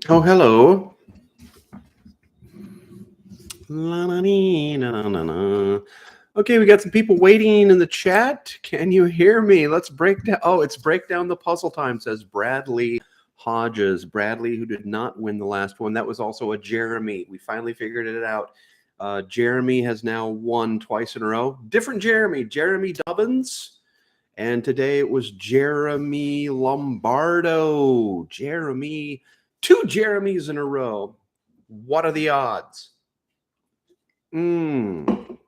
Oh, hello. La-na-dee-na-na-na-na. Okay, we got some people waiting in the chat. Can you hear me? Let's break down. Oh, it's break down the puzzle time, says Bradley Hodges. Bradley, who did not win the last one. That was also a Jeremy. We finally figured it out. Jeremy has now won twice in a row. Different Jeremy, Jeremy Dobbins. And today it was Jeremy Lombardo. Jeremy, two Jeremys in a row. What are the odds? Nom,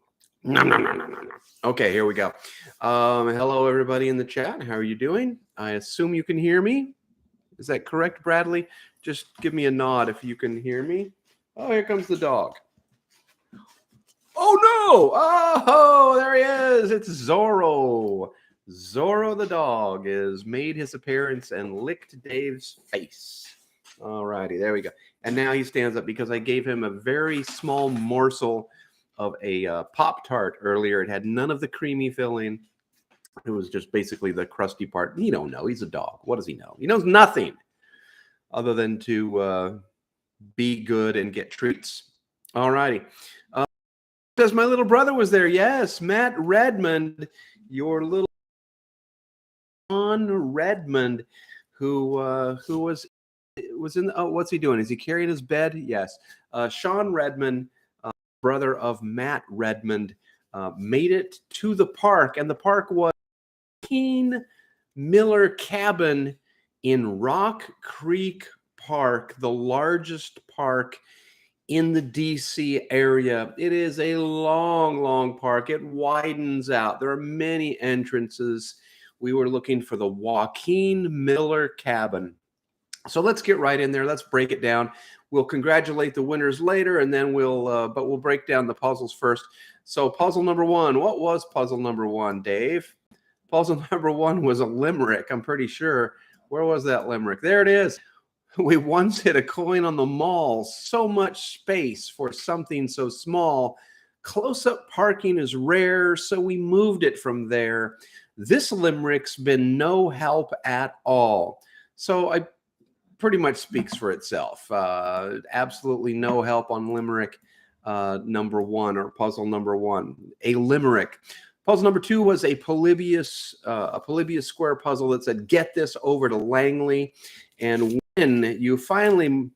nom, nom, nom, nom, nom. Okay, here we go. Hello, everybody in the chat. How are you doing? I assume you can hear me. Is that correct, Bradley? Just give me a nod if you can hear me. Oh, here comes the dog. Oh, no. Oh, there he is. It's Zorro. Zorro the dog has made his appearance and licked Dave's face. All righty, there we go. And now he stands up because I gave him a very small morsel of a Pop-Tart earlier. It had none of the creamy filling. It was just basically the crusty part. He don't know. He's a dog. What does he know? He knows nothing other than to be good and get treats. All righty. Says my little brother was there. Yes, Matt Redmond, your little Sean Redmond, who was in. Oh, what's he doing? Is he carrying his bed? Yes. Sean Redmond, brother of Matt Redmond, made it to the park, and the park was Joaquin Miller Cabin in Rock Creek Park, the largest park in the DC area. It is a long, long park. It widens out. There are many entrances. We were looking for the Joaquin Miller Cabin. So let's get right in there. Let's break it down. We'll congratulate the winners later, and then we'll break down the puzzles first. So puzzle number one. What was puzzle number one, Dave? Puzzle number one was a limerick, I'm pretty sure. Where was that limerick? There it is. We once hit a coin on the mall. So much space for something so small. Close-up parking is rare, so we moved it from there. This limerick's been no help at all. So I pretty much speaks for itself. Absolutely no help on limerick number one, or puzzle number one. A limerick. Puzzle number two was a Polybius square puzzle that said, get this over to Langley. And when you finally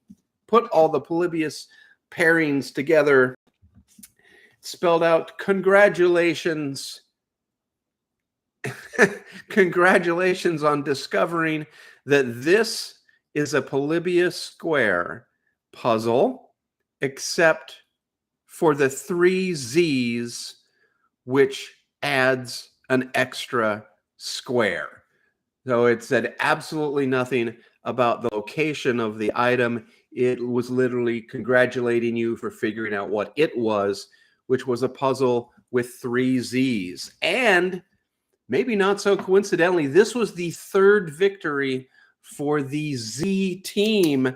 put all the Polybius pairings together, spelled out, congratulations. Congratulations on discovering that this is a Polybius square puzzle, except for the three Zees, which adds an extra square. So it said absolutely nothing about the location of the item. It was literally congratulating you for figuring out what it was, which was a puzzle with three Zees. And maybe not so coincidentally, this was the third victory for the Z team,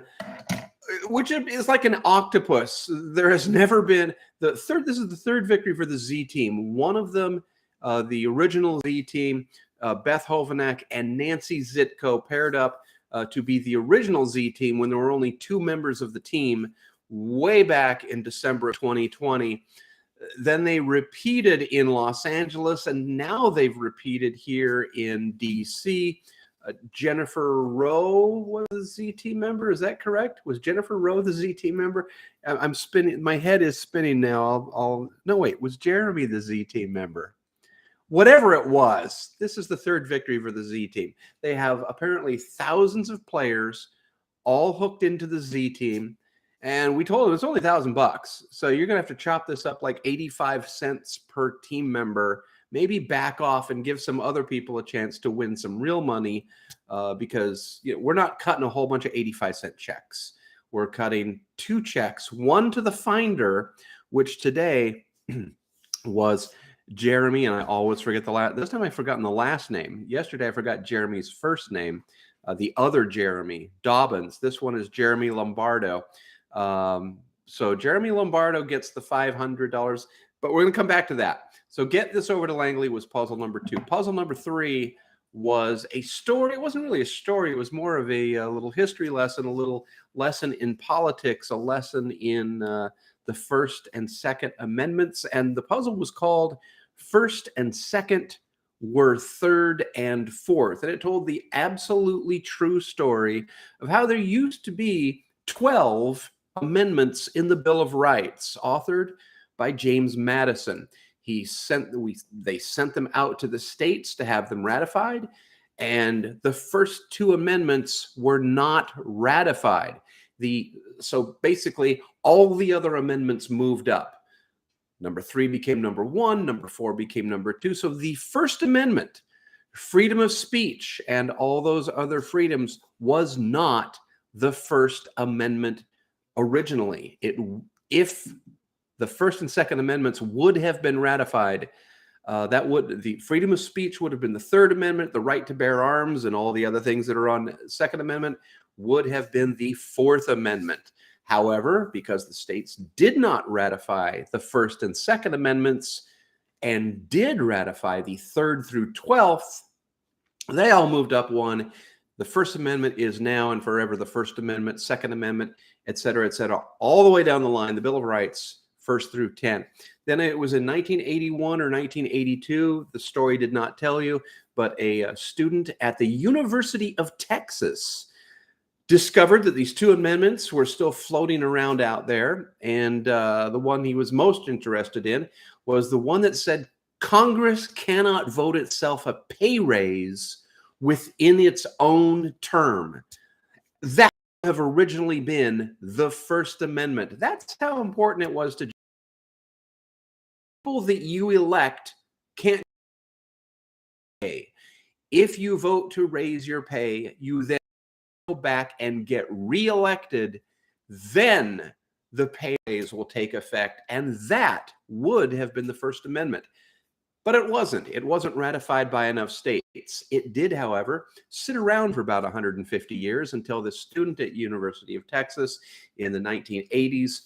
which is like an octopus. There has never been this is the third victory for the Z team. One of them, the original Z team, Beth Hovanek and Nancy Zitko paired up to be the original Z team when there were only two members of the team way back in December of 2020. Then they repeated in Los Angeles, and now they've repeated here in DC. Jennifer Rowe was the Z team member. Is that correct? Was Jennifer Rowe the Z team member? I'm spinning. My head is spinning now. No, wait. Was Jeremy the Z team member? Whatever it was, this is the third victory for the Z team. They have apparently thousands of players all hooked into the Z team. And we told them it's only $1,000. So you're going to have to chop this up like 85 cents per team member. Maybe back off and give some other people a chance to win some real money, because we're not cutting a whole bunch of 85-cent checks. We're cutting two checks, one to the finder, which today was Jeremy, and I always forget the last. This time I've forgotten the last name. Yesterday I forgot Jeremy's first name. The other Jeremy, Dobbins. This one is Jeremy Lombardo. So Jeremy Lombardo gets the $500, but we're going to come back to that. So get this over to Langley was puzzle number two. Puzzle number three was a story. It wasn't really a story. It was more of a little history lesson, a little lesson in politics, a lesson in the First and Second Amendments. And the puzzle was called First and Second Were Third and Fourth. And it told the absolutely true story of how there used to be 12 amendments in the Bill of Rights, authored by James Madison. They sent them out to the states to have them ratified, and the first two amendments were not ratified. So basically, all the other amendments moved up. Number 3 became number 1, number 4 became number 2. So the First Amendment, freedom of speech and all those other freedoms, was not the First Amendment originally. If the First and Second Amendments would have been ratified, the freedom of speech would have been the Third Amendment, the right to bear arms and all the other things that are on the Second Amendment would have been the Fourth Amendment. However, because the states did not ratify the First and Second Amendments and did ratify the Third through 12th, they all moved up one. The First Amendment is now and forever the First Amendment, Second Amendment, et cetera, all the way down the line, the Bill of Rights, 1st through 10th. Then it was in 1981 or 1982, the story did not tell you, but a student at the University of Texas discovered that these two amendments were still floating around out there. And the one he was most interested in was the one that said Congress cannot vote itself a pay raise within its own term. That would have originally been the First Amendment. That's how important it was to people that you elect can't pay. If you vote to raise your pay, you then go back and get reelected, then the pay raise will take effect. And that would have been the First Amendment. But it wasn't. It wasn't ratified by enough states. It did, however, sit around for about 150 years until this student at University of Texas in the 1980s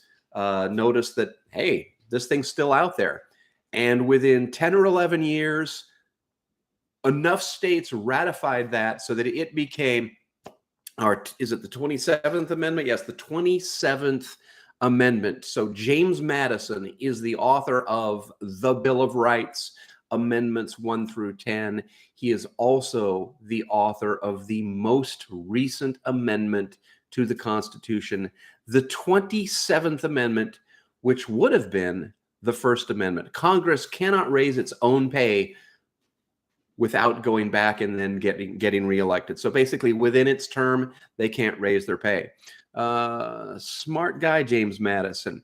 noticed that, hey, this thing's still out there. And within 10 or 11 years, enough states ratified that so that it became, or is it the 27th Amendment? Yes, the 27th Amendment. So James Madison is the author of the Bill of Rights, Amendments 1 through 10. He is also the author of the most recent amendment to the Constitution, the 27th Amendment, which would have been the First Amendment. Congress cannot raise its own pay without going back and then getting reelected. So basically, within its term, they can't raise their pay. Smart guy, James Madison.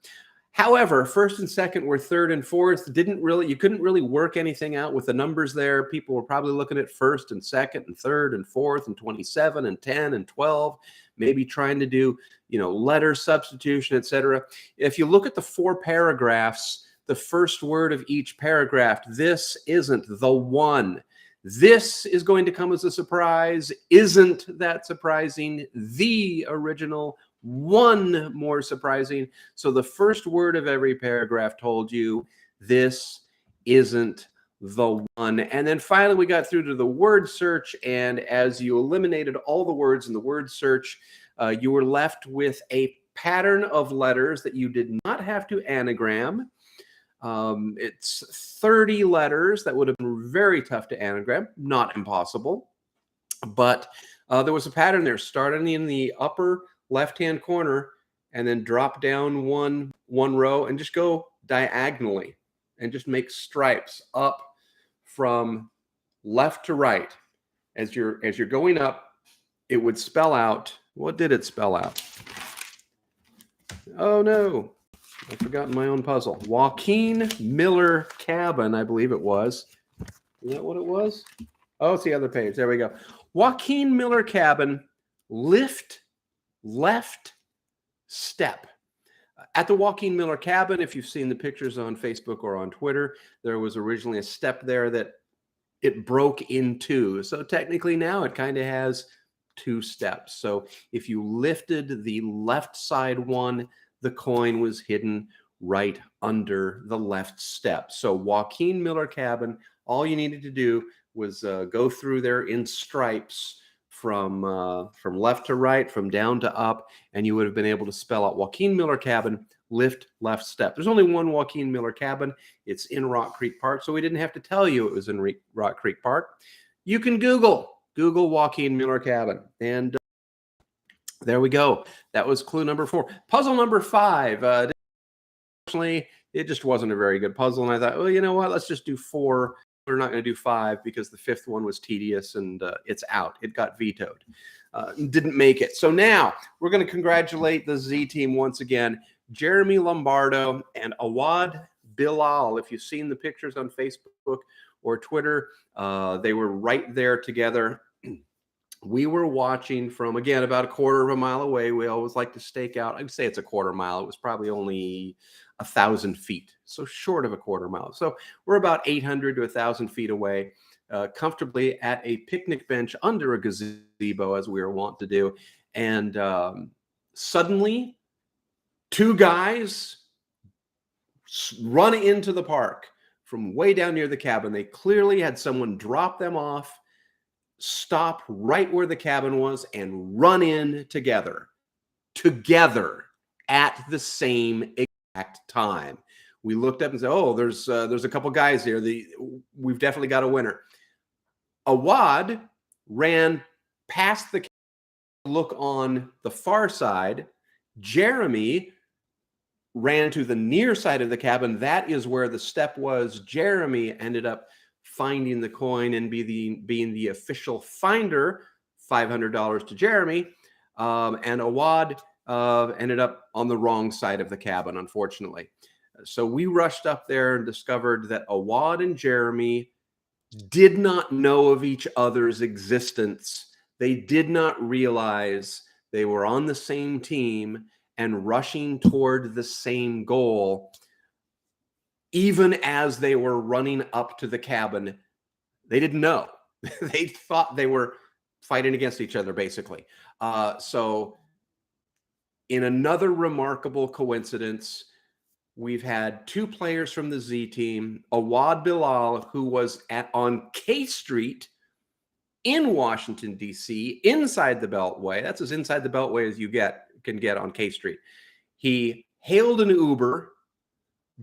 However, first and second were third and fourth. You couldn't really work anything out with the numbers there. People were probably looking at first and second and third and fourth and 27 and 10 and 12, maybe trying to do, letter substitution, etc. If you look at the 4 paragraphs, the first word of each paragraph, this isn't the one. This is going to come as a surprise. Isn't that surprising? The original, one more surprising. So the first word of every paragraph told you this isn't the one. And then finally we got through to the word search. And as you eliminated all the words in the word search, you were left with a pattern of letters that you did not have to anagram. It's 30 letters. That would have been very tough to anagram, not impossible. But there was a pattern there, starting in the upper left-hand corner and then drop down one row and just go diagonally and just make stripes up from left to right. As you're going up, it would spell out. What did it spell out? Oh no. I've forgotten my own puzzle. Joaquin Miller Cabin, I believe it was. Is that what it was? Oh, it's the other page. There we go. Joaquin Miller Cabin, lift, left, step. At the Joaquin Miller Cabin, if you've seen the pictures on Facebook or on Twitter, there was originally a step there that it broke in two. So technically now it kind of has 2 steps. So if you lifted the left side one, the coin was hidden right under the left step. So Joaquin Miller Cabin, all you needed to do go through there in stripes from left to right, from down to up, and you would have been able to spell out Joaquin Miller Cabin, lift left step. There's only one Joaquin Miller Cabin. It's in Rock Creek Park, so we didn't have to tell you it was in Rock Creek Park. You can Google Joaquin Miller Cabin, and there we go. That was clue number 4. Puzzle number 5. Unfortunately, it just wasn't a very good puzzle, and I thought, well, you know what? Let's just do 4. We're not going to do 5 because the 5th one was tedious, and it's out. It got vetoed. Didn't make it. So now we're going to congratulate the Z team once again. Jeremy Lombardo and Awad Bilal. If you've seen the pictures on Facebook or Twitter, they were right there together. We were watching from, again, about a quarter of a mile away. We always like to stake out. I'd say it's a quarter mile. It was probably only 1,000 feet, so short of a quarter mile. So we're about 800 to 1,000 feet away, comfortably at a picnic bench under a gazebo, as we were wont to do. And suddenly, 2 guys run into the park from way down near the cabin. They clearly had someone drop them off, stop right where the cabin was, and run in together at the same exact time. We looked up and said, oh, there's a couple guys here. We've definitely got a winner. Awad ran past the cabin to look on the far side. Jeremy ran to the near side of the cabin. That is where the step was. Jeremy ended up finding the coin and being the official finder, $500 to Jeremy. And Awad ended up on the wrong side of the cabin, unfortunately. So we rushed up there and discovered that Awad and Jeremy did not know of each other's existence. They did not realize they were on the same team and rushing toward the same goal. Even as they were running up to the cabin, they didn't know. They thought they were fighting against each other, basically. So in another remarkable coincidence, we've had 2 players from the Z team, Awad Bilal, who was on K Street in Washington, D.C., inside the Beltway. That's as inside the Beltway as you can get on K Street. He hailed an Uber,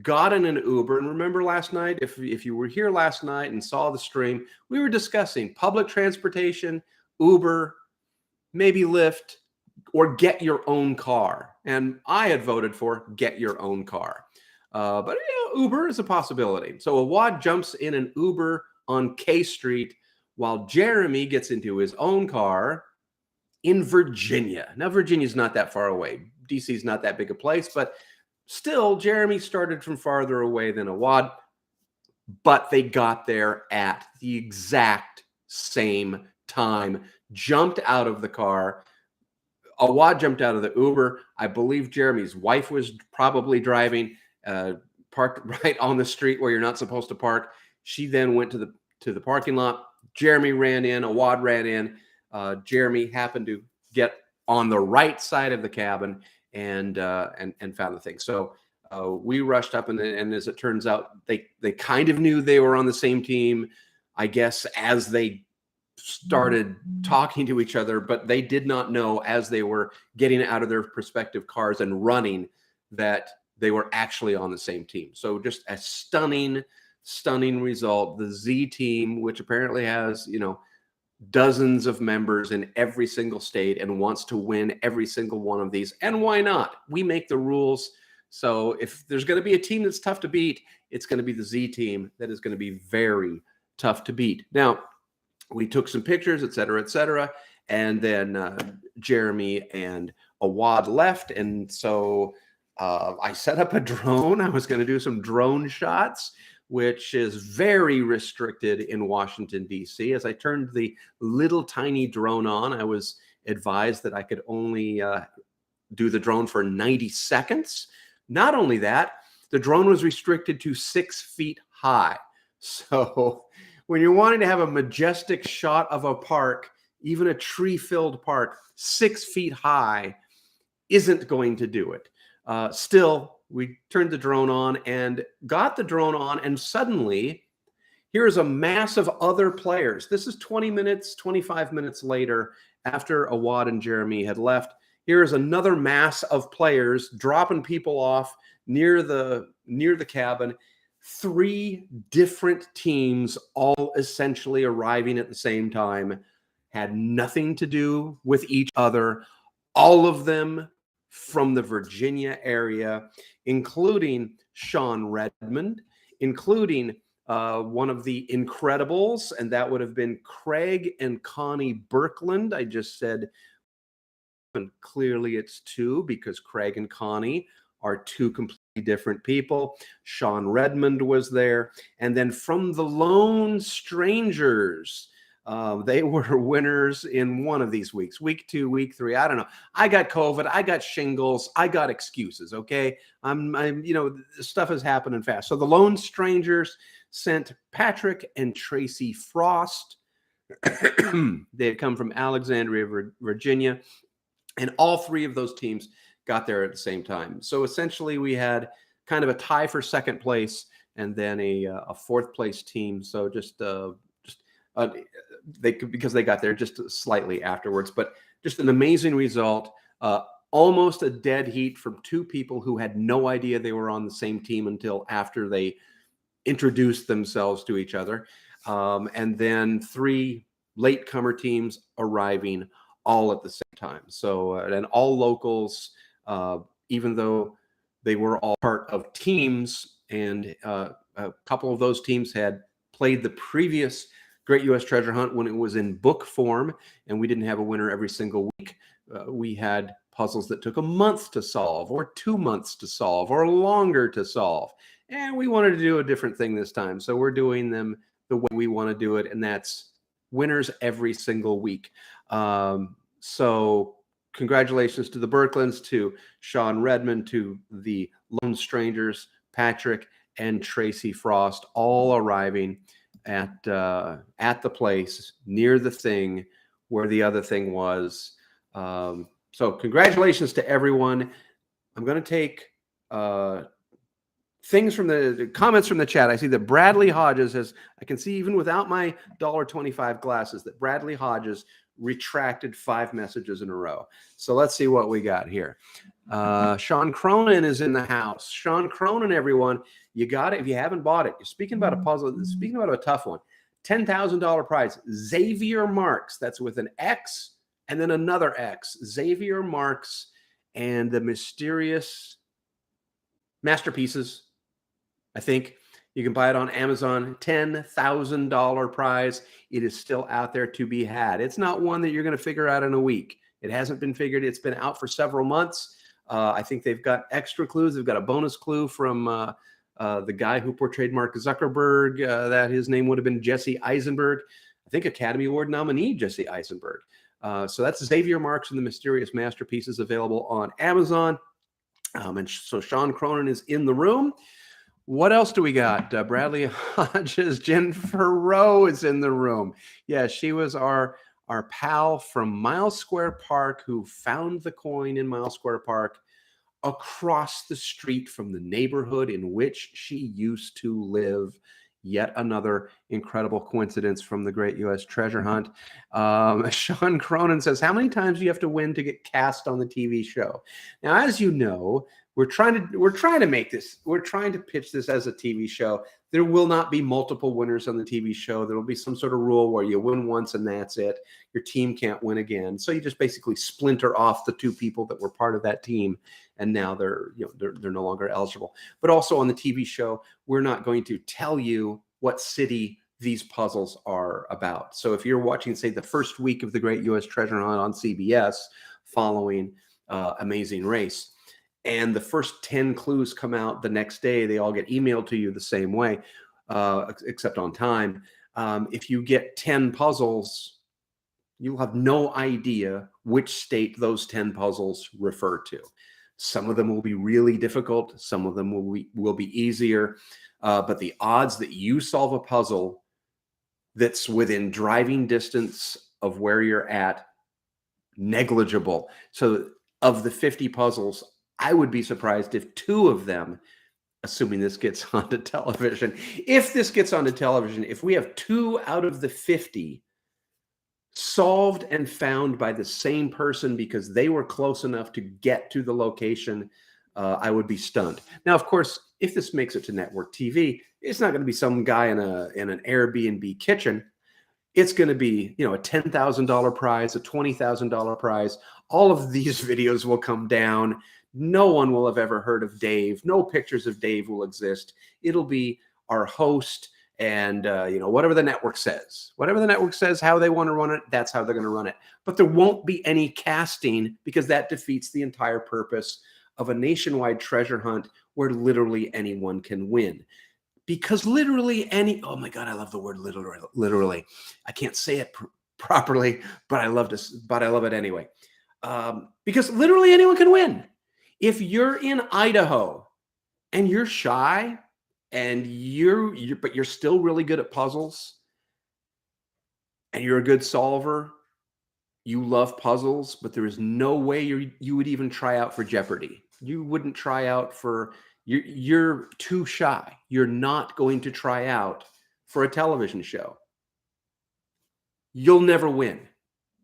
got in an Uber. And remember last night, if you were here last night and saw the stream, we were discussing public transportation, Uber, maybe Lyft, or get your own car. And I had voted for get your own car. But Uber is a possibility. So Awad jumps in an Uber on K Street while Jeremy gets into his own car in Virginia. Now, Virginia's not that far away. DC's not that big a place, but still, Jeremy started from farther away than Awad, but they got there at the exact same time, jumped out of the car. Awad jumped out of the Uber. I believe Jeremy's wife was probably driving, parked right on the street where you're not supposed to park. She then went to the parking lot. Jeremy ran in. Awad ran in. Jeremy happened to get on the right side of the cabin and found the thing. So we rushed up, and as it turns out, they kind of knew they were on the same team, I guess, as they started talking to each other, but they did not know as they were getting out of their respective cars and running that they were actually on the same team. So just a stunning result. The Z team, which apparently has, dozens of members in every single state and wants to win every single one of these. And why not? We make the rules. So if there's going to be a team that's tough to beat, it's going to be the Z team that is going to be very tough to beat. Now, we took some pictures, et cetera, and then Jeremy and Awad left. And so I set up a drone. I was going to do some drone shots, which is very restricted in Washington, D.C. As I turned the little tiny drone on, I was advised that I could only do the drone for 90 seconds. Not only that, the drone was restricted to 6 feet high. So when you're wanting to have a majestic shot of a park, even a tree-filled park, 6 feet high isn't going to do it. Still, we turned the drone on and got the drone on, and suddenly Here's a mass of other players. This is 20 minutes, 25 minutes later after Awad and Jeremy had left. Here's another mass of players dropping people off near the cabin. 3 different teams all essentially arriving at the same time, had nothing to do with each other. All of them from the Virginia area, including Sean Redmond, including one of the Incredibles, and that would have been Craig and Connie Birkland. I just said, and clearly it's 2 because Craig and Connie are 2 completely different people. Sean Redmond was there. And then from the Lone Strangers, they were winners in one of these weeks, week 2, week 3. I don't know. I got COVID. I got shingles. I got excuses. Okay. I'm stuff is happening fast. So the Lone Strangers sent Patrick and Tracy Frost. They had come from Alexandria, Virginia. And all 3 of those teams got there at the same time. So essentially we had kind of a tie for second place and then a 4th place team. So because they got there just slightly afterwards, but just an amazing result. Almost a dead heat from 2 people who had no idea they were on the same team until after they introduced themselves to each other. And then 3 latecomer teams arriving all at the same time. So, and all locals, even though they were all part of teams, and a couple of those teams had played the previous Great U.S. Treasure Hunt when it was in book form, and we didn't have a winner every single week. We had puzzles that took a month to solve, or 2 months to solve, or longer to solve. And we wanted to do a different thing this time. So we're doing them the way we want to do it, and that's winners every single week. So congratulations to the Birklands, to Sean Redmond, to the Lone Strangers, Patrick and Tracy Frost, all arriving at the place near the thing where the other thing was. So congratulations to everyone. I'm going to take things from the comments from the chat. I see that Bradley Hodges has, I can see even without my $1.25 glasses, that Bradley Hodges retracted 5 messages in a row. So let's see what we got here. Sean Cronin is in the house. Sean Cronin, everyone, you got it. If you haven't bought it, you're speaking about a puzzle, speaking about a tough one. $10,000 prize. Xavier Marks, that's with an X and then another X. Xavier Marks and the Mysterious Masterpieces. I think you can buy it on Amazon. $10,000 prize. It is still out there to be had. It's not one that you're going to figure out in a week. It hasn't been figured. It's been out for several months. I think they've got extra clues. They've got a bonus clue from the guy who portrayed Mark Zuckerberg, that his name would have been Jesse Eisenberg. I think Academy Award nominee Jesse Eisenberg. So that's Xavier Marks and the Mysterious Masterpieces, available on Amazon. And so Sean Cronin is in the room. What else do we got? Bradley Hodges, Jennifer Rowe is in the room. Yeah, she was our pal from Miles Square Park who found the coin in Miles Square Park across the street from the neighborhood in which she used to live. Yet another incredible coincidence from the Great U.S. Treasure Hunt. Sean Cronin says, how many times do you have to win to get cast on the TV show? Now, as you know, we're trying to make this, we're trying to pitch this as a TV show. There will not be multiple winners on the TV show. There will be some sort of rule where you win once and that's it. Your team can't win again. So you just basically splinter off the 2 people that were part of that team, and now they're no longer eligible. But also on the TV show, we're not going to tell you what city these puzzles are about. So if you're watching, say, the first week of the Great U.S. Treasure Hunt on CBS following Amazing Race, and the first 10 clues come out the next day, they all get emailed to you the same way, except on time. If you get 10 puzzles, you'll have no idea which state those 10 puzzles refer to. Some of them will be really difficult. Some of them will be easier. But the odds that you solve a puzzle that's within driving distance of where you're at, negligible. So of the 50 puzzles, I would be surprised if 2 of them assuming this gets onto television. If this gets onto television, if we have 2 out of the 50 solved and found by the same person because they were close enough to get to the location, I would be stunned. Now, of course, if this makes it to network TV, it's not going to be some guy in an Airbnb kitchen. It's going to be, a $10,000 prize, a $20,000 prize. All of these videos will come down. No one will have ever heard of Dave. No pictures of Dave will exist. It'll be our host and, whatever the network says. Whatever the network says, how they want to run it, that's how they're going to run it. But there won't be any casting because that defeats the entire purpose of a nationwide treasure hunt where literally anyone can win. Because literally oh my God, I love the word literally. I can't say it properly, but I love it anyway. Because literally anyone can win. If you're in Idaho and you're shy and but you're still really good at puzzles and you're a good solver, you love puzzles, but there is no way you would even try out for Jeopardy. You wouldn't try out for You're too shy. You're not going to try out for a television show. You'll never win.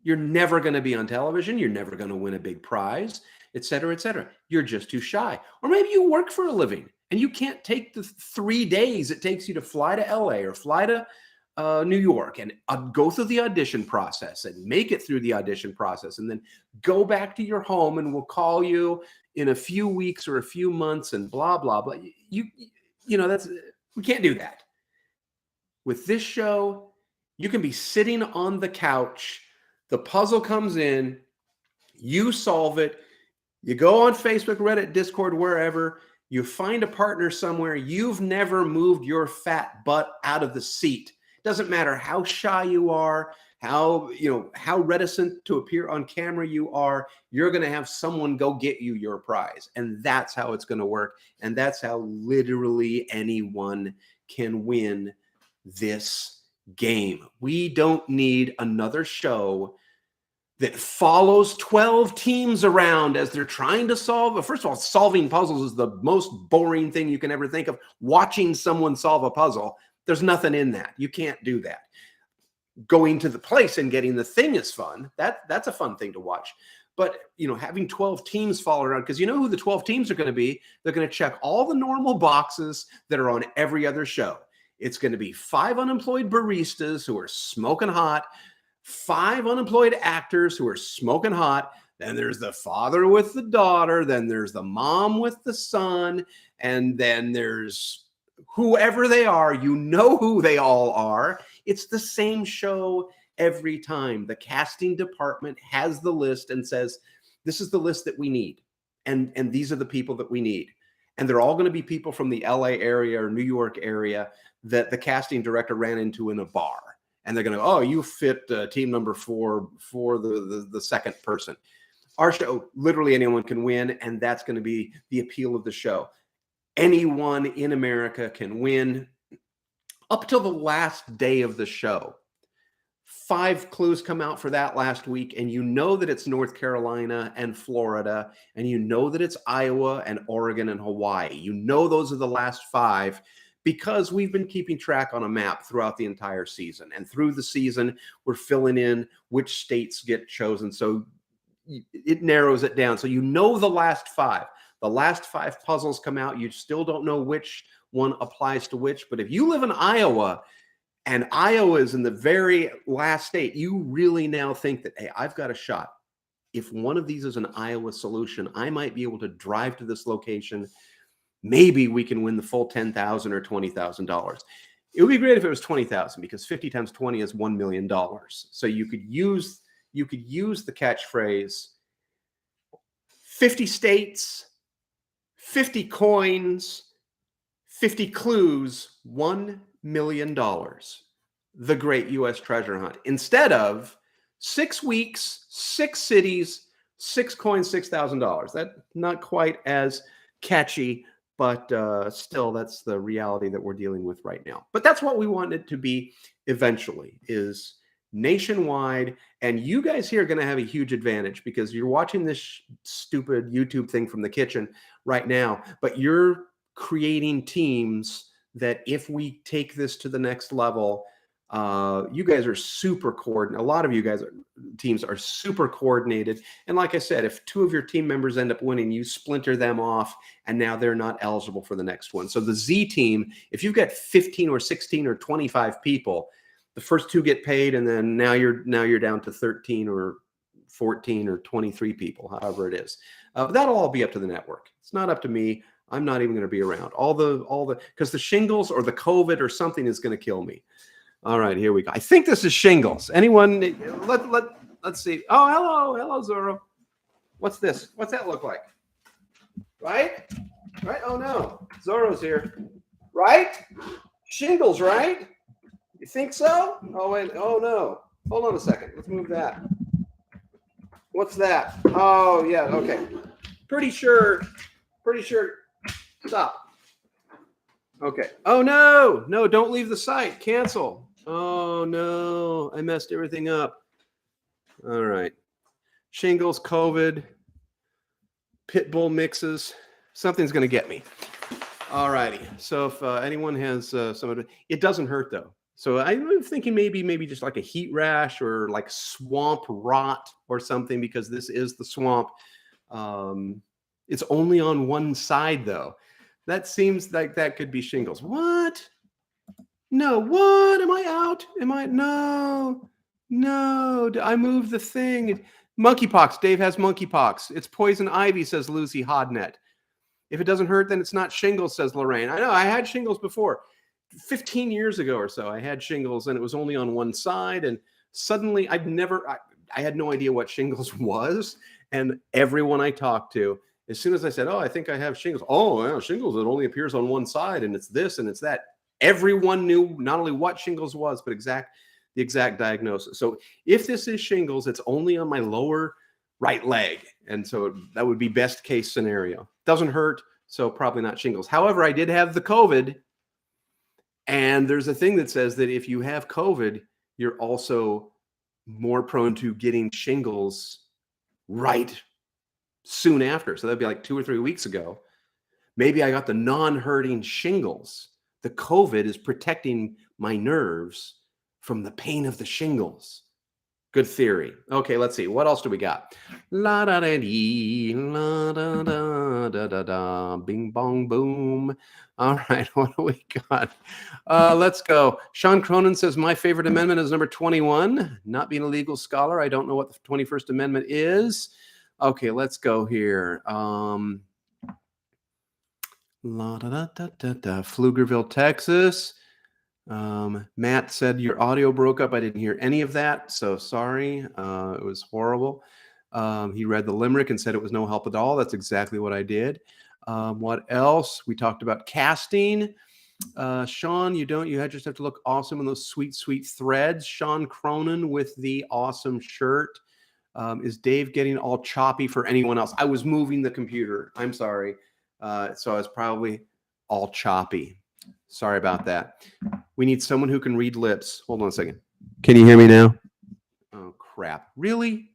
You're never going to be on television. You're never going to win a big prize, et cetera, et cetera. You're just too shy. Or maybe you work for a living and you can't take the 3 days it takes you to fly to LA or fly to New York and go through the audition process and make it through the audition process and then go back to your home and we'll call you in a few weeks or a few months and blah, blah, blah. We can't do that. With this show, you can be sitting on the couch. The puzzle comes in, you solve it. You go on Facebook, Reddit, Discord, wherever. You find a partner somewhere. You've never moved your fat butt out of the seat. Doesn't matter how shy you are, how reticent to appear on camera you are, you're going to have someone go get you your prize. And that's how it's going to work. And that's how literally anyone can win this game. We don't need another show that follows 12 teams around as they're trying to solve. First of all, solving puzzles is the most boring thing you can ever think of. Watching someone solve a puzzle, there's nothing in that. You can't do that. Going to the place and getting the thing is fun. That's a fun thing to watch. But, having 12 teams follow around, because you know who the 12 teams are going to be? They're going to check all the normal boxes that are on every other show. It's going to be 5 unemployed baristas who are smoking hot, 5 unemployed actors who are smoking hot. Then there's the father with the daughter. Then there's the mom with the son. And then there's whoever they are. You know who they all are. It's the same show every time. The casting department has the list and says, this is the list that we need. And these are the people that we need. And they're all going to be people from the LA area or New York area that the casting director ran into in a bar. And they're going to, oh, you fit team number 4 for the second person. Our show, literally anyone can win. And that's going to be the appeal of the show. Anyone in America can win. Up till the last day of the show, 5 clues come out for that last week, and you know that it's North Carolina and Florida, and you know that it's Iowa and Oregon and Hawaii. You know those are the last 5 because we've been keeping track on a map throughout the entire season. And through the season, we're filling in which states get chosen. So it narrows it down. So you know the last 5. The last 5 puzzles come out. You still don't know which one applies to which. But if you live in Iowa and Iowa is in the very last state, you really now think that, hey, I've got a shot. If one of these is an Iowa solution, I might be able to drive to this location. Maybe we can win the full $10,000 or $20,000. It would be great if it was $20,000 because 50 times 20 is $1 million. So you could use the catchphrase 50 states, 50 coins, 50 clues, $1 million. The great U.S. treasure hunt. Instead of 6 weeks, 6 cities, 6 coins, $6,000. That's not quite as catchy, but still, that's the reality that we're dealing with right now. But that's what we want it to be eventually, is nationwide. And you guys here are going to have a huge advantage because you're watching this stupid YouTube thing from the kitchen right now, but you're creating teams that if we take this to the next level, you guys are super coordinated. A lot of you guys teams are super coordinated. And like I said, if 2 of your team members end up winning, you splinter them off and now they're not eligible for the next one. So the Z team, if you've got 15 or 16 or 25 people, the first 2 get paid, and then now you're down to 13 or 14 or 23 people, however it is. That'll all be up to the network. It's not up to me. I'm not even going to be around. All the because the shingles or the COVID or something is going to kill me. All right, here we go. I think this is shingles. Anyone? Let's see. Oh, hello, Zorro. What's this? What's that look like? Right? Oh no, Zorro's here. Right? Shingles, right? You think so? Oh wait. Oh no. Hold on a second. Let's move that. What's that? Oh yeah. Okay. Pretty sure. Stop. Okay. Oh no, don't leave the site. Cancel. Oh no, I messed everything up. All right. Shingles, COVID, pit bull mixes. Something's going to get me. All righty. So if anyone has some, it doesn't hurt though. So I'm thinking maybe just like a heat rash or like swamp rot or something, because this is the swamp. It's only on one side though. That seems like that could be shingles. What? No, what? Am I out? No. I moved the thing. Monkeypox. Dave has monkeypox. It's poison ivy, says Lucy Hodnet. If it doesn't hurt, then it's not shingles, says Lorraine. I know, I had shingles before. 15 years ago or so, I had shingles, and it was only on one side. And suddenly, I had no idea what shingles was. And everyone I talked to, as soon as I said, oh, I think I have shingles. Oh, yeah, shingles, it only appears on one side, and it's this and it's that. Everyone knew not only what shingles was, but the exact diagnosis. So if this is shingles, it's only on my lower right leg. And so that would be best case scenario. Doesn't hurt, so probably not shingles. However, I did have the COVID. And there's a thing that says that if you have COVID, you're also more prone to getting shingles right soon after. So that'd be like 2 or 3 weeks ago. Maybe I got the non-hurting shingles. The COVID is protecting my nerves from the pain of the shingles. Good theory. Okay, let's see. What else do we got? La da da dee, la da da da da da, bing bong boom. All right, what do we got? Let's go. Sean Cronin says, my favorite amendment is number 21. Not being a legal scholar, I don't know what the 21st Amendment is. Okay, let's go here. La da da da da da. Pflugerville, Texas. Matt said your audio broke up. I didn't hear any of that, so sorry. It was horrible. He read the limerick and said it was no help at all. That's exactly what I did. What else? We talked about casting. Sean, you just have to look awesome in those sweet threads. Sean Cronin with the awesome shirt. Is Dave getting all choppy for anyone else? I was moving the computer. I'm sorry. So I was probably all choppy. Sorry about that. We need someone who can read lips. Hold on a second. Can you hear me now? Oh, crap. Really?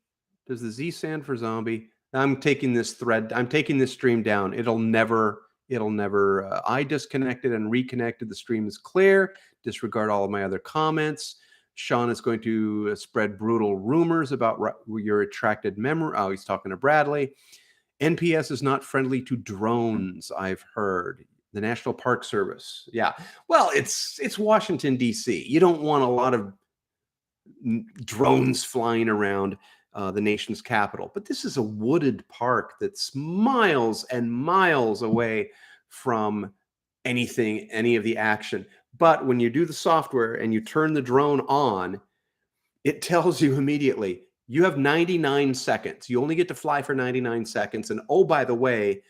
Does the Z stand for zombie? I'm taking this stream down. It'll never, I disconnected and reconnected. The stream is clear. Disregard all of my other comments. Sean is going to spread brutal rumors about your retracted memory. Oh, he's talking to Bradley. NPS is not friendly to drones, I've heard. The National Park Service. Yeah. Well, it's Washington, D.C. You don't want a lot of drones flying around the nation's capital. But this is a wooded park that's miles and miles away from any of the action. But when you do the software and you turn the drone on, it tells you immediately, you have 99 seconds. You only get to fly for 99 seconds. And oh, by the way,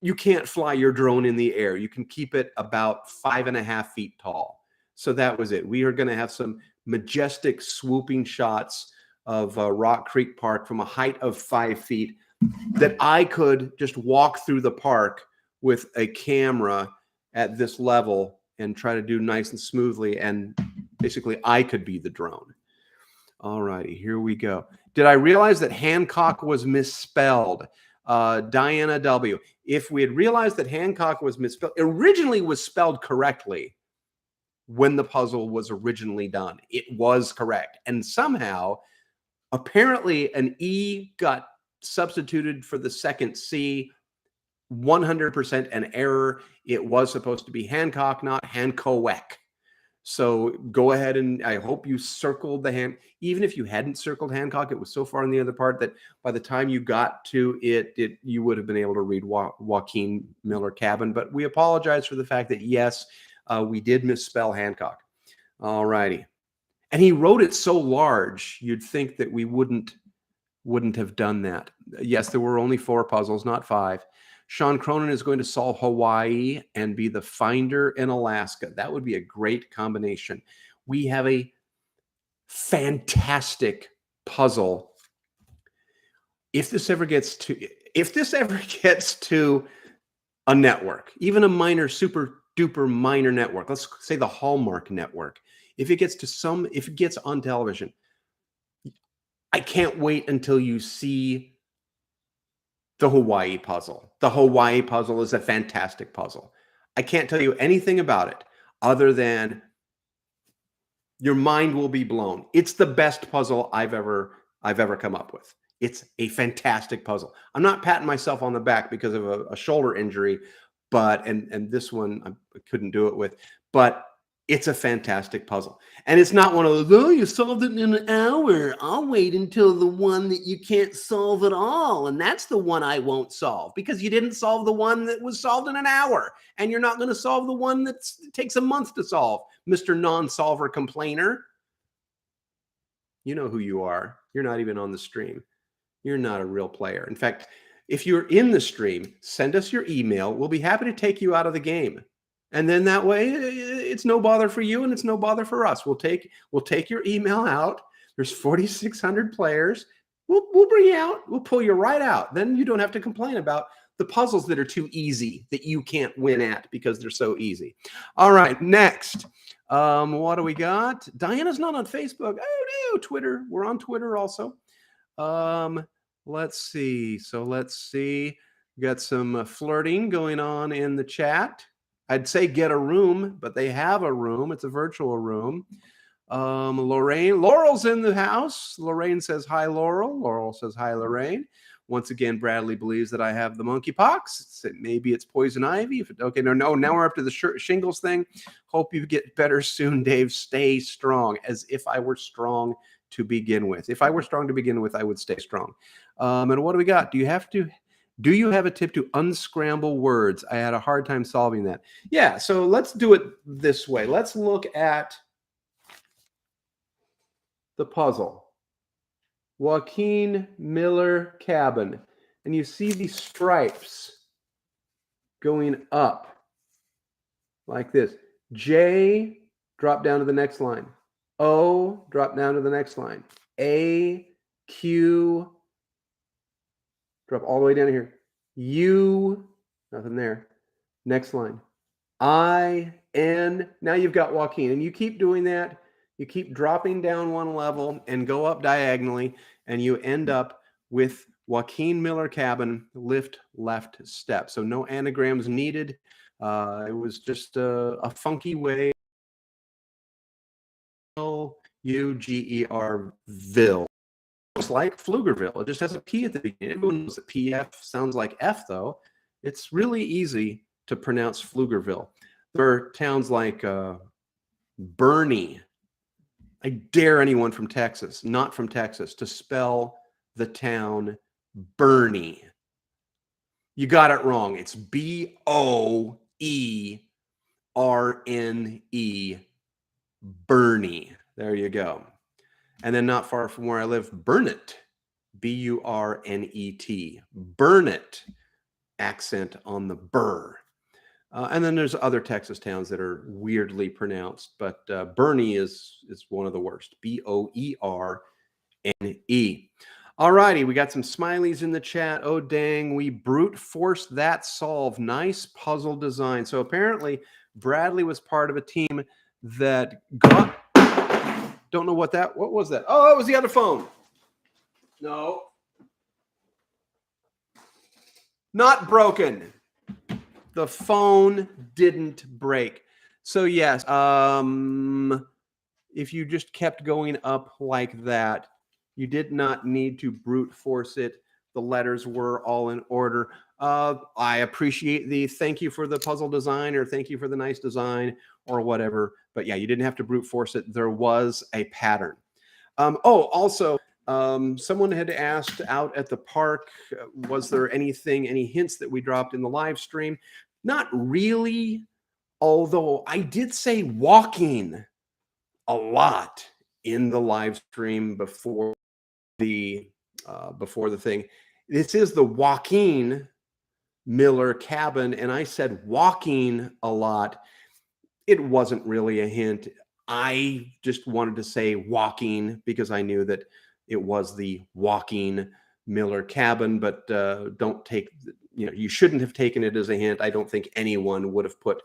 you can't fly your drone in the air. You can keep it about 5.5 feet tall. So that was it. We are going to have some majestic swooping shots of Rock Creek Park from a height of 5 feet that I could just walk through the park with a camera at this level and try to do nice and smoothly. And basically I could be the drone. All righty, here we go. Did I realize that Hancock was misspelled? Diana W. if we had realized that Hancock was misspelled, originally was spelled correctly when the puzzle was originally done. It was correct. And somehow, apparently, an E got substituted for the second C. 100% an error. It was supposed to be Hancock, not Hancock. So go ahead, and I hope you circled the hand. Even if you hadn't circled Hancock, it was so far in the other part that by the time you got to it you would have been able to read Joaquin Miller Cabin. But we apologize for the fact that, yes, we did misspell Hancock. All righty. And he wrote it so large, you'd think that we wouldn't have done that. Yes, there were only 4 puzzles, not 5. Sean Cronin is going to solve Hawaii and be the finder in Alaska. That would be a great combination. We have a fantastic puzzle. If this ever gets to a network, even a minor, super duper minor network, let's say the Hallmark network, if it gets on television, I can't wait until you see the Hawaii puzzle. The Hawaii puzzle is a fantastic puzzle. I can't tell you anything about it other than your mind will be blown. It's the best puzzle I've ever come up with. It's a fantastic puzzle. I'm not patting myself on the back because of a shoulder injury, but and this one I couldn't do it with, but it's a fantastic puzzle. And it's not one of those, oh, you solved it in an hour. I'll wait until the one that you can't solve at all. And that's the one I won't solve because you didn't solve the one that was solved in an hour. And you're not going to solve the one that takes a month to solve, Mr. Non-solver complainer. You know who you are. You're not even on the stream. You're not a real player. In fact, if you're in the stream, send us your email. We'll be happy to take you out of the game. And then that way, it's no bother for you and it's no bother for us. We'll take your email out. There's 4,600 players. We'll bring you out. We'll pull you right out. Then you don't have to complain about the puzzles that are too easy that you can't win at because they're so easy. All right, next. What do we got? Diana's not on Facebook. Oh no, Twitter. We're on Twitter also. Let's see. We got some flirting going on in the chat. I'd say get a room, but they have a room. It's a virtual room. Laurel's in the house. Lorraine says hi, Laurel. Laurel says hi, Lorraine. Once again, Bradley believes that I have the monkeypox. Maybe it's poison ivy. Okay, no. Now we're up to the shingles thing. Hope you get better soon, Dave. Stay strong. As if I were strong to begin with. If I were strong to begin with, I would stay strong. And what do we got? Do you have a tip to unscramble words? I had a hard time solving that. Yeah, so let's do it this way. Let's look at the puzzle. Joaquin Miller Cabin. And you see these stripes going up like this. J, drop down to the next line. O, drop down to the next line. A, Q, drop all the way down here. U, nothing there. Next line. I, N. Now you've got Joaquin. And you keep doing that. You keep dropping down one level and go up diagonally. And you end up with Joaquin Miller Cabin, lift left step. So no anagrams needed. It was just a funky way. Ugerville. It's like Pflugerville. It just has a P at the beginning. Everyone knows that PF sounds like F, though. It's really easy to pronounce Pflugerville. There are towns like Bernie. I dare anyone from Texas, not from Texas, to spell the town Bernie. You got it wrong. It's B-O-E-R-N-E, Bernie. There you go. And then not far from where I live, Burnet, B-U-R-N-E-T, Burnet, accent on the burr. And then there's other Texas towns that are weirdly pronounced, but Bernie is one of the worst, B-O-E-R-N-E. All righty, we got some smileys in the chat. Oh, dang, we brute forced that solve. Nice puzzle design. So apparently Bradley was part of a team that got... Don't know what was that? Oh, it was the other phone. No. Not broken. The phone didn't break. So yes, if you just kept going up like that, you did not need to brute force it. The letters were all in order. I appreciate the thank you for the puzzle design, or thank you for the nice design, or whatever. But yeah, you didn't have to brute force it. There was a pattern. Also, someone had asked out at the park, was there any hints that we dropped in the live stream? Not really, although I did say walking a lot in the live stream before the thing. This is the Joaquin Miller Cabin, and I said walking a lot. It wasn't really a hint. I just wanted to say walking because I knew that it was the Joaquin Miller Cabin, but don't take, you shouldn't have taken it as a hint. I don't think anyone would have put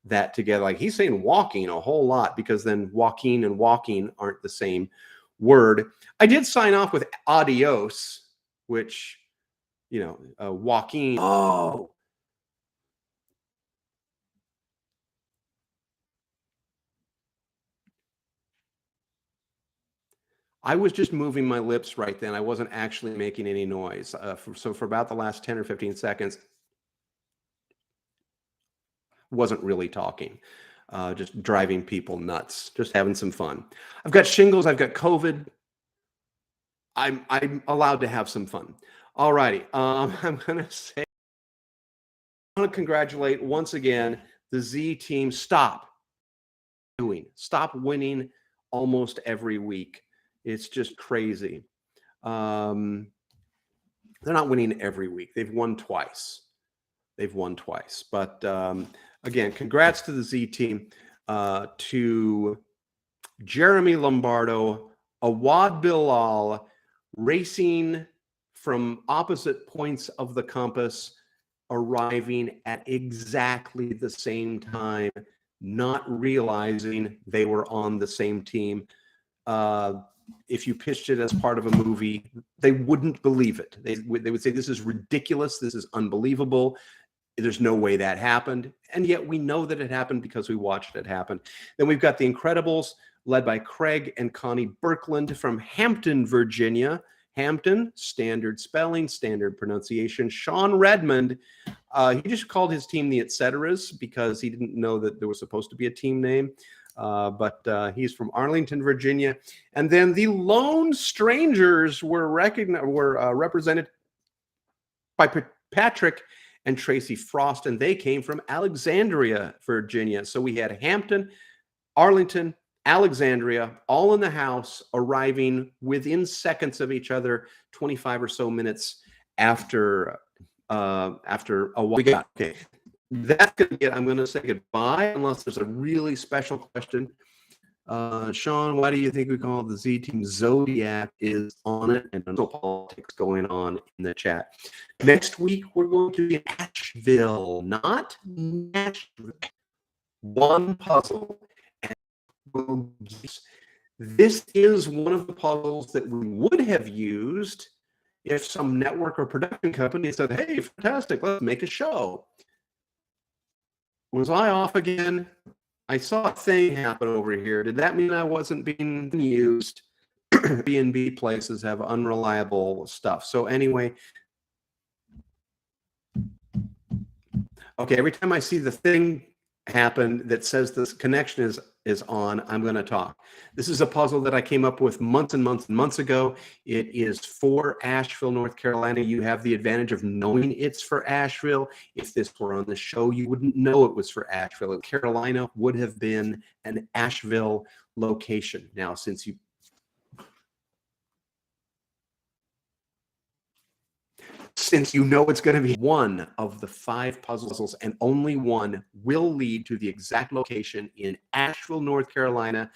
that together. Like, he's saying walking a whole lot, because then Joaquin and walking aren't the same word. I did sign off with adios, which, Joaquin. Oh, I was just moving my lips right then. I wasn't actually making any noise. So for about the last 10 or 15 seconds, wasn't really talking, just driving people nuts, just having some fun. I've got shingles. I've got COVID. I'm allowed to have some fun. All righty. I'm going to say, I want to congratulate once again the Z team. Stop winning almost every week. It's just crazy. They're not winning every week. They've won twice. But again, congrats to the Z team, to Jeremy Lombardo, Awad Bilal, racing from opposite points of the compass, arriving at exactly the same time, not realizing they were on the same team. If you pitched it as part of a movie, they wouldn't believe it. They would say, this is ridiculous. This is unbelievable. There's no way that happened. And yet we know that it happened because we watched it happen. Then we've got the Incredibles, led by Craig and Connie Birkland from Hampton, Virginia. Hampton, standard spelling, standard pronunciation. Sean Redmond, he just called his team the Etceteras because he didn't know that there was supposed to be a team name. But he's from Arlington, Virginia. And then the Lone Strangers were represented by Patrick and Tracy Frost, and they came from Alexandria, Virginia. So we had Hampton, Arlington, Alexandria, all in the house, arriving within seconds of each other, 25 or so minutes after a while. We got, okay. That's gonna get. I'm gonna say goodbye unless there's a really special question. Sean, why do you think we call the Z team Zodiac? Is on it, and no politics going on in the chat. Next week we're going to be in Asheville, not Nashville. One puzzle. And this is one of the puzzles that we would have used if some network or production company said, "Hey, fantastic, let's make a show." Was I off again? I saw a thing happen over here. Did that mean I wasn't being used? B&B places have unreliable stuff. So anyway, okay, every time I see the thing happen that says this connection is on, I'm going to talk. This is a puzzle that I came up with months and months and months ago. It is for Asheville, North Carolina. You have the advantage of knowing it's for Asheville. If this were on the show, you wouldn't know it was for Asheville. Carolina would have been an Asheville location. Now, since you know it's going to be one of the 5 puzzles, and only one will lead to the exact location in Asheville, North Carolina.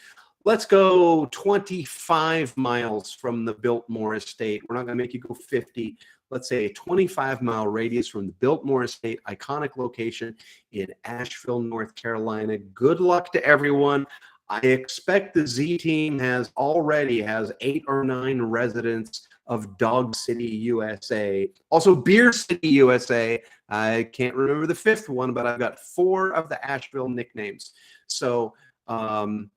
Let's go 25 miles from the Biltmore Estate. We're not going to make you go 50. Let's say a 25-mile radius from the Biltmore Estate, iconic location in Asheville, North Carolina. Good luck to everyone. I expect the Z team already has 8 or 9 residents of Dog City, USA. Also, Beer City, USA. I can't remember the fifth one, but I've got 4 of the Asheville nicknames. So I'm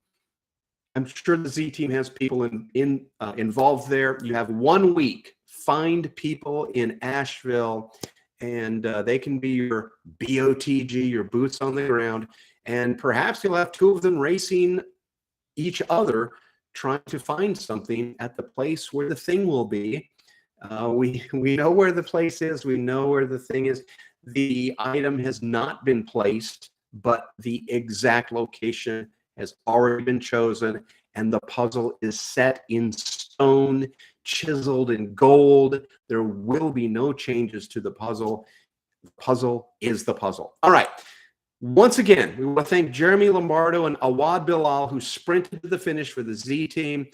sure the Z team has people involved there. You have 1 week. Find people in Asheville, and they can be your BOTG, your boots on the ground. And perhaps you'll have 2 of them racing each other, trying to find something at the place where the thing will be. We know where the place is. We know where the thing is. The item has not been placed, but the exact location has already been chosen, and the puzzle is set in stone, chiseled in gold. There will be no changes to the puzzle. The puzzle is the puzzle. All right. Once again, we want to thank Jeremy Lombardo and Awad Bilal, who sprinted to the finish for the Z team.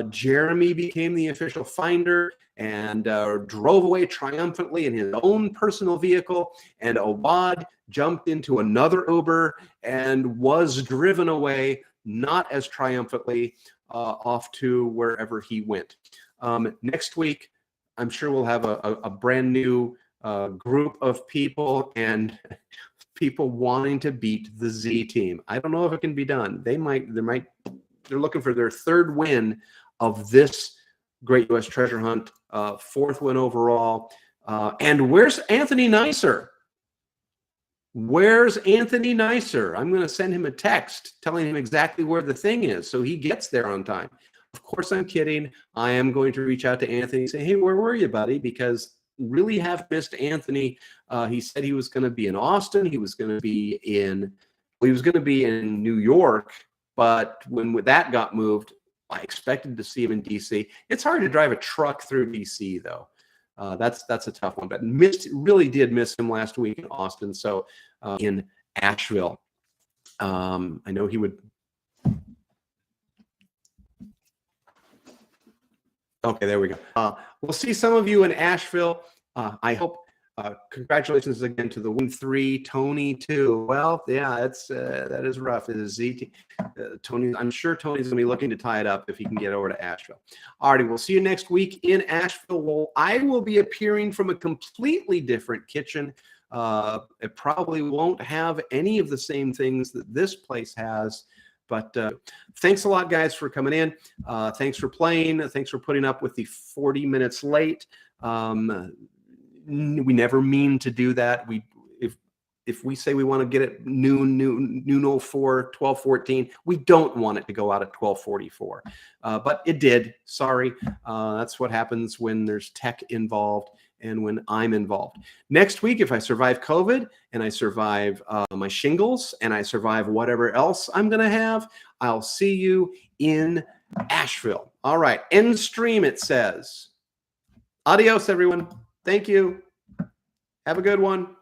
Jeremy became the official finder and drove away triumphantly in his own personal vehicle. And Awad jumped into another Uber and was driven away, not as triumphantly, off to wherever he went. Next week, I'm sure we'll have a brand new group of people and people wanting to beat the Z team. I don't know if it can be done. They're looking for their 3rd win of this Great U.S. Treasure Hunt, 4th win overall. And where's Anthony Nicer? Where's Anthony Nicer? I'm going to send him a text telling him exactly where the thing is so he gets there on time. Of course, I'm kidding. I am going to reach out to Anthony and say, hey, where were you, buddy? Because really have missed Anthony. He said he was going to be in Austin. He was going to be in New York, but when that got moved, I expected to see him in DC. It's hard to drive a truck through DC though. That's a tough one, but really did miss him last week in Austin. So in Asheville, I know he would. Okay, there we go. We'll see some of you in Asheville. I hope. Congratulations again to the win 3, Tony 2. Well, yeah, that is rough. It is Z. Tony, I'm sure Tony's gonna be looking to tie it up if he can get over to Asheville. Alrighty, we'll see you next week in Asheville. Well, I will be appearing from a completely different kitchen. It probably won't have any of the same things that this place has. But thanks a lot, guys, for coming in. Thanks for playing. Thanks for putting up with the 40 minutes late. We never mean to do that. If we say we want to get it noon 04, 12:14, we don't want it to go out at 12:44. But it did. Sorry. That's what happens when there's tech involved and when I'm involved. Next week, if I survive COVID and I survive my shingles and I survive whatever else I'm going to have, I'll see you in Asheville. All right. End stream, it says. Adios, everyone. Thank you. Have a good one.